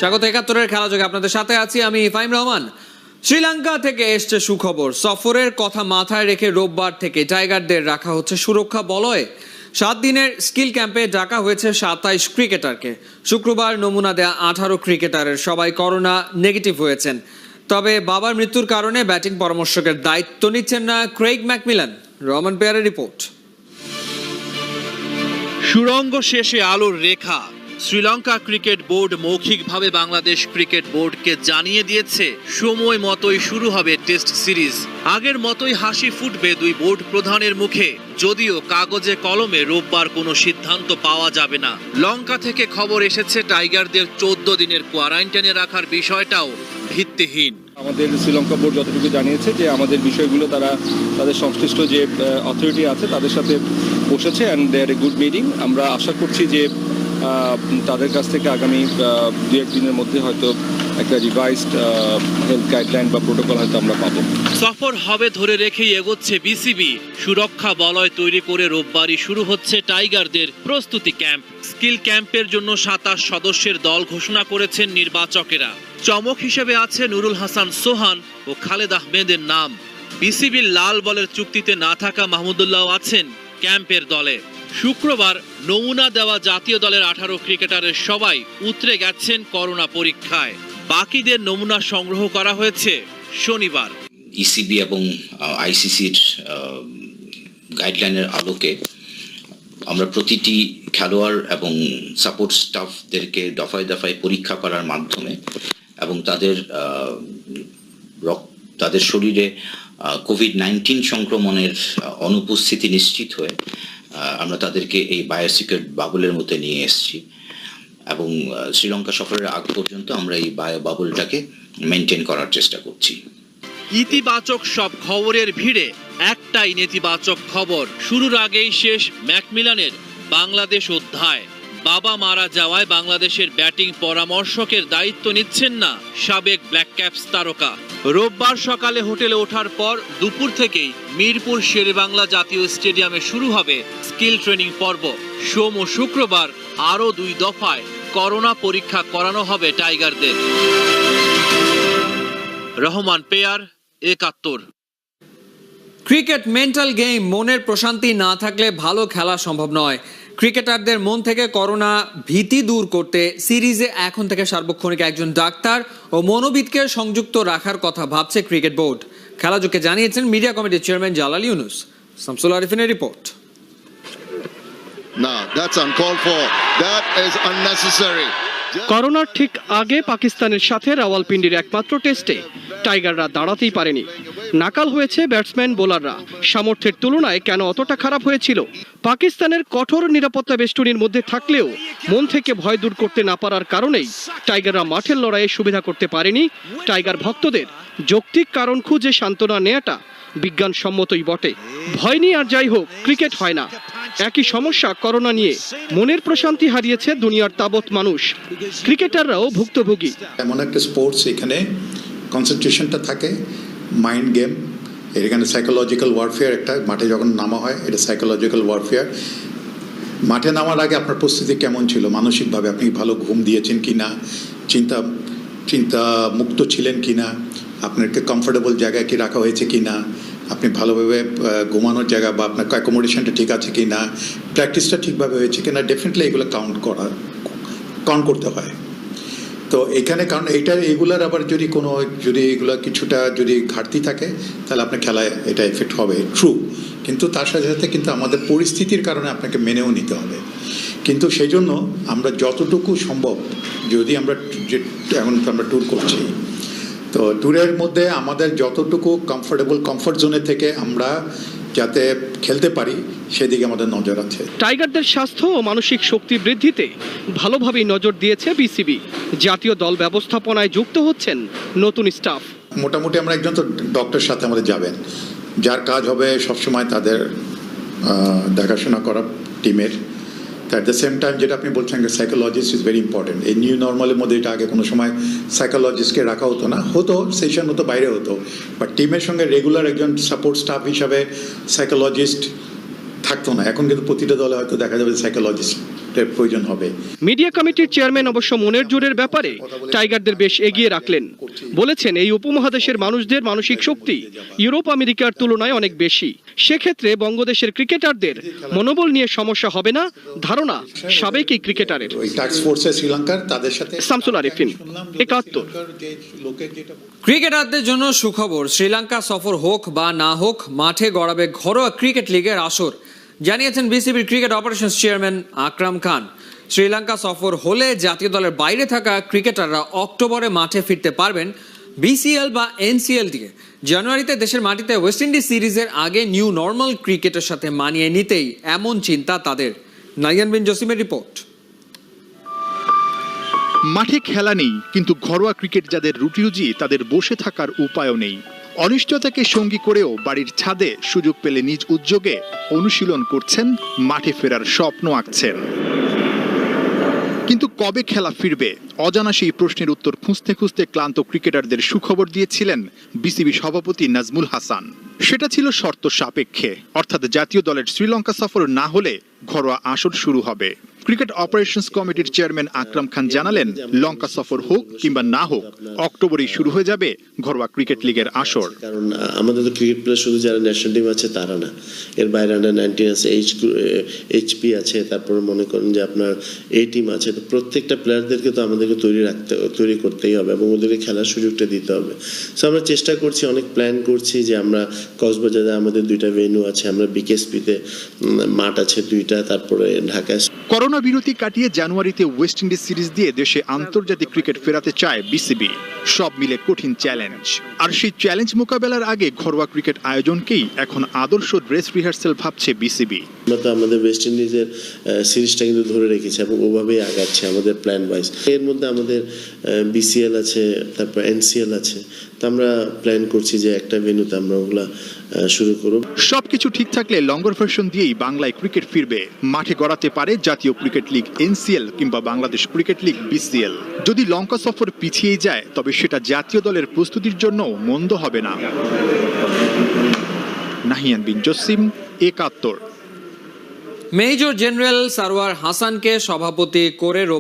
স্বাগত ৭১-এর খেলাযোগে আপনাদের সাথে আছি আমি ফাহিম রহমান। শ্রীলঙ্কা থেকে এসছে সুখবর। সফরের কথা মাথায় রেখে রোববার থেকে টাইগারদের রাখা হচ্ছে সুরক্ষা বলয়ে। ৭ দিনের স্কিল ক্যাম্পে ডাকা হয়েছে ২৭ ক্রিকেটারকে। শুক্রবার নমুনা দেয়া ১৮ ক্রিকেটারের সবাই করোনা নেগেটিভ হয়েছেন। তবে বাবার মৃত্যুর কারণে ব্যাটিং পরামর্শকের দায়িত্ব নিচ্ছেন না ক্রেইগ ম্যাকমিলান। রহমান পেয়ারের রিপোর্ট। সুড়ঙ্গ শেষে আলোর রেখা। শ্রীলঙ্কা ক্রিকেট বোর্ড মৌখিকভাবে বাংলাদেশ ক্রিকেট বোর্ডকে জানিয়ে দিয়েছে সময় মতোই শুরু হবে টেস্ট সিরিজ। আগের মতোই হাসি ফুটবে দুই বোর্ড প্রধানের মুখে, যদিও কাগজে কলমে রোববার কোনো সিদ্ধান্ত পাওয়া যাবে না। লঙ্কা থেকে খবর এসেছে টাইগারদের ১৪ দিনের কোয়ারান্টাইনে রাখার বিষয়টাও ভিত্তিহীন। আমাদের শ্রীলঙ্কা বোর্ড যতটুকু জানিয়েছে যে আমাদের বিষয়গুলো তারা তাদের সংশ্লিষ্ট যে অথরিটি আছে তাদের সাথে বসেছে and they are a good meeting. আমরা আশা করছি যে তাদের কাছ থেকে আগামী ২-১ দিনের মধ্যে হয়তো একটা রিভাইজড হেলথ গাইডলাইন বা প্রোটোকল হয়তো আমরা পাবো। সফর হবে ধরে রেখেই এগোচ্ছে বিসিবি। সুরক্ষা বলয় তৈরি করে রোববারই শুরু হচ্ছে টাইগারদের প্রস্তুতি ক্যাম্প। স্কিল ক্যাম্পের জন্য ২৭ সদস্যের দল ঘোষণা করেছেন নির্বাচকেরা। চমক হিসেবে আছে নুরুল হাসান সোহান ও খালেদ আহমেদের নাম। বিসিবির লাল বলের চুক্তিতে না থাকা মাহমুদুল্লাহ আছেন ক্যাম্পের দলে। শুক্রবার নমুনা দেওয়া জাতীয় দলের ১৮ ক্রিকেটারের সবাই উতরে গেছেন করোনা পরীক্ষায়। বাকিদের নমুনা সংগ্রহ করা হয়েছে শনিবার। ইসিবি এবং আইসিসির গাইডলাইনের আলোকে আমরা প্রতিটি খেলোয়াড় এবং সাপোর্ট স্টাফদেরকে দফায় দফায় পরীক্ষা করার মাধ্যমে এবং তাদের শরীরে কোভিড-১৯ সংক্রমণের অনুপস্থিতি নিশ্চিত হয়ে আমরা তাদেরকে এই বায়োসিকিউর বাবলের মধ্যে নিয়ে এসেছি এবং শ্রীলঙ্কা সফরের আগ পর্যন্ত আমরা এই বায়ো বাবলটাকে মেনটেন করার চেষ্টা করছি। ইতিবাচক সব খবরের ভিড়ে একটাই নেতিবাচক খবর। শুরুর আগেই শেষ ম্যাকমিলানের বাংলাদেশ অধ্যায়। বাবা মারা যাওয়ায় বাংলাদেশের ব্যাটিং পরামর্শকের দায়িত্ব নিচ্ছেন না সাবেক ব্ল্যাক ক্যাপস তারকা। রোববার সকালে হোটেলে ওঠার পর দুপুর থেকেই মিরপুর শেরেবাংলা জাতীয় স্টেডিয়ামে শুরু হবে স্কিল ট্রেনিং পর্ব। সোম ও শুক্রবার আরও ২ দফায় করোনা পরীক্ষা করানো হবে টাইগারদের। রহমান পেয়ার, ৭১। Cricket mental game. মনের প্রশান্তি না থাকলে ভালো খেলা সম্ভব নয়। ক্রিকেটারদের মন থেকে করোনা ভীতি দূর করতে সিরিজে এখন থেকে সার্বক্ষণিক একজন ডাক্তার ও মনোবিদকে সংযুক্ত রাখার কথা ভাবছে ক্রিকেট বোর্ড। খেলাযোগকে জানিয়েছেন মিডিয়া কমিটির চেয়ারম্যান জালাল ইউনুস। শামসুল আরিফিনের রিপোর্ট। করোনার ঠিক আগে পাকিস্তানের সাথে রাওয়ালপিন্ডির একমাত্র টেস্টে টাইগাররা দাঁড়াতেই পারেনি। নাকাল হয়েছে ব্যাটসম্যান বোলাররা। সামর্থ্যের তুলনায় কেন অতটা খারাপ হয়েছিল? পাকিস্তানের কঠোর নিরাপত্তা বেষ্টনীর মধ্যে থাকলেও মন থেকে ভয় দূর করতে না পারার কারণেই টাইগাররা মাঠের লড়াইয়ে সুবিধা করতে পারেনি। টাইগার ভক্তদের যৌক্তিক কারণ খুঁজে সান্ত্বনা নেওয়াটা বিজ্ঞানসম্মতই বটে। ভয় নিয়ে আর যাই হোক, ক্রিকেট হয় না। একই সমস্যা করোনা নিয়ে। মনের প্রশান্তি হারিয়েছে দুনিয়ার তাবৎ মানুষ। ক্রিকেটাররাও ভুক্তভোগী। এমন একটা স্পোর্টস, এখানে কনসেন্ট্রেশনটা থাকে, মাইন্ড গেম, এখানে সাইকোলজিক্যাল ওয়ারফেয়ার একটা। মাঠে যখন নামা হয় এটা সাইকোলজিক্যাল ওয়ারফেয়ার। মাঠে নামার আগে আপনার প্রস্তুতি কেমন ছিল মানসিকভাবে? আপনি ভালো ঘুম দিয়েছেন কি না, চিন্তা মুক্ত ছিলেন কি না, আপনাকে কমফোর্টেবল জায়গায় কি রাখা হয়েছে কি না, আপনি ভালোভাবে ঘুমানোর জায়গা বা আপনার অ্যাকোমোডেশনটা ঠিক আছে কি না, প্র্যাকটিসটা ঠিকভাবে হয়েছে কি না, ডেফিনেটলি এগুলো কাউন্ট করতে হয়। তো এখানে কারণ এগুলার আবার যদি এগুলো কিছুটা যদি ঘাটতি থাকে তাহলে আপনার খেলায় এটা এফেক্ট হবে, ট্রু। কিন্তু তার সাথে সাথে কিন্তু আমাদের পরিস্থিতির কারণে আপনাকে মেনেও নিতে হবে। কিন্তু সেই জন্য আমরা যতটুকু সম্ভব, যদি আমরা ট্যুর করছি, তো ট্যুরের মধ্যে আমাদের যতটুকু কমফর্ট জোনের থেকে আমরা যাতে খেলতে পারি সেদিকে আমাদের নজর আছে। টাইগারদের স্বাস্থ্য ও মানসিক শক্তি বৃদ্ধিতে ভালোভাবেই নজর দিয়েছে বিসিবি। জাতীয় দল ব্যবস্থাপনায় যুক্ত হচ্ছেন নতুন স্টাফ। মোটামুটি আমরা একজন তো ডক্টরের সাথে আমাদের যাবেন, যার কাজ হবে সবসময় তাদের দেখাশোনা করা টিমের। অ্যাট দ্য সেম টাইম যেটা আপনি বলছেন সাইকোলজিস্ট ইজ ভেরি ইম্পর্টেন্ট। এই নিউ নর্মালের মধ্যে এটা আগে কোনো সময় সাইকোলজিস্টকে রাখা হতো, সেশন হতো, বাইরে হতো, বাট টিমের সঙ্গে রেগুলার একজন সাপোর্ট স্টাফ হিসাবে সাইকোলজিস্ট থাকতো না। এখন কিন্তু প্রতিটা দলে হয়তো দেখা যাবে সাইকোলজিস্ট ইনভেস্টমেন্টের প্রয়োজন হবে। মিডিয়া কমিটির চেয়ারম্যান অবশ্য মনের জোরের ব্যাপারে টাইগারদের বেশ এগিয়ে রাখলেন। বলেছেন এই উপমহাদেশের মানুষদের মানসিক শক্তি ইউরোপ আমেরিকার তুলনায় অনেক বেশি। সেক্ষেত্রে বঙ্গদেশের ক্রিকেটারদের মনোবল নিয়ে সমস্যা হবে না ধারণা সাবেক এই ক্রিকেটারের। ওই টাস্ক ফোর্সে শ্রীলঙ্কার তাদের সাথে শামসুল আরিফিন, একাত্তর। ক্রিকেটারদের জন্য সুখবর, শ্রীলঙ্কা সফর হোক বা না হোক মাঠে গড়াবে ঘরোয়া ক্রিকেট লিগের আসর, জানিয়েছেন বিসিবির cricket operations chairman Akram Khan. Sri Lanka সফর হলে জাতীয় দলের বাইরে থাকা ক্রিকেটাররা অক্টোবরে মাঠে ফিরতে পারবেন বিসিএল বা এনসিএল থেকে। জানুয়ারিতে দেশের মাটিতে ওয়েস্ট ইন্ডিজ সিরিজের আগে নিউ নর্মাল ক্রিকেটের সাথে মানিয়ে নিতেই এমন চিন্তা তাদের। নাইয়ান বিন জসিমের রিপোর্ট। মাঠে খেলা নেই, কিন্তু ঘরোয়া ক্রিকেট যাদের রুটি তাদের বসে থাকার উপায়ও নেই। অনিশ্চয়তাকে সঙ্গী করেও বাড়ির ছাদে সুযোগ পেলে নিজ উদ্যোগে অনুশীলন করছেন, মাঠে ফেরার স্বপ্ন আঁকছেন। কিন্তু কবে খেলা ফিরবে, অজানা সেই প্রশ্নের উত্তর খুঁজতে খুঁজতে ক্লান্ত ক্রিকেটারদের সুখবর দিয়েছিলেন বিসিবি সভাপতি নাজমুল হাসান। সেটা ছিল শর্ত সাপেক্ষে, অর্থাৎ জাতীয় দলের শ্রীলঙ্কা সফর না হলে ঘরোয়া আসর শুরু হবে। ক্রিকেট অপারেশনস কমিটির চেয়ারম্যান আকরাম খান জানালেন, লঙ্কা সফর হোক কিংবা না হোক অক্টোবরেই শুরু হয়ে যাবে ঘরোয়া ক্রিকেট লিগের আসর। কারণ আমাদের তো ক্রিকেট প্লেয়ার শুধু যারা ন্যাশনাল টিম আছে তারা না, এর বাইরে আন্ডার-19 আছে, এইচপি আছে, তারপরে মনে করেন যে আপনার এই টিম আছে। তো প্রত্যেকটা প্লেয়ারদেরকে তো আমাদেরকে তৈরি করতেই হবে এবং ওদেরকে খেলার সুযোগটা দিতে হবে। সো আমরা চেষ্টা করছি, অনেক প্ল্যান করছি যে আমরা কক্সবাজারে আমাদের 2টা ভেন্যু আছে, আমরা বিকেএসপিতে মাঠ আছে 2টা, তারপরে ঢাকায়। করোনা বিরতি কাটিয়ে জানুয়ারিতে ওয়েস্ট ইন্ডিজ সিরিজ দিয়ে দেশে আন্তর্জাতিক ক্রিকেট ফেরাতে চায় বিসিবি। সব মিলে কঠিন চ্যালেঞ্জ, আর সেই চ্যালেঞ্জ মোকাবেলার আগে ঘরোয়া ক্রিকেট আয়োজনকেই এখন আদর্শ ড্রেস রিহার্সেল ভাবছে বিসিবি। আমরা তো আমাদের ওয়েস্ট ইন্ডিজের সিরিজটা কিন্তু ধরে রেখেছি এবং ওভাবেই আগাচ্ছে আমাদের প্ল্যান ওয়াইজ। এর মধ্যে আমাদের বিসিএল আছে, তারপর এনসিএল আছে। তো আমরা প্ল্যান করছি যে একটা ভেন্যুতে আমরা ওগুলা শুরু করব। সবকিছু ঠিক থাকলে লঙ্গর ভার্সন দিয়েই বাংলায় ক্রিকেট ফিরবে। মাঠে গড়াতে পারে জাতীয় ক্রিকেট লিগ এনসিএল কিংবা বাংলাদেশ ক্রিকেট লিগ বিসিএল। যদি লঙ্কা সফর পিছিয়ে যায় তবে সেটা জাতীয় দলের প্রস্তুতির জন্য মন্দ হবে না। নাহিয়ান বিন জসিম, একাত্তর। মেজর জেনারেল সারওয়ার হাসানকে সভাপতি করে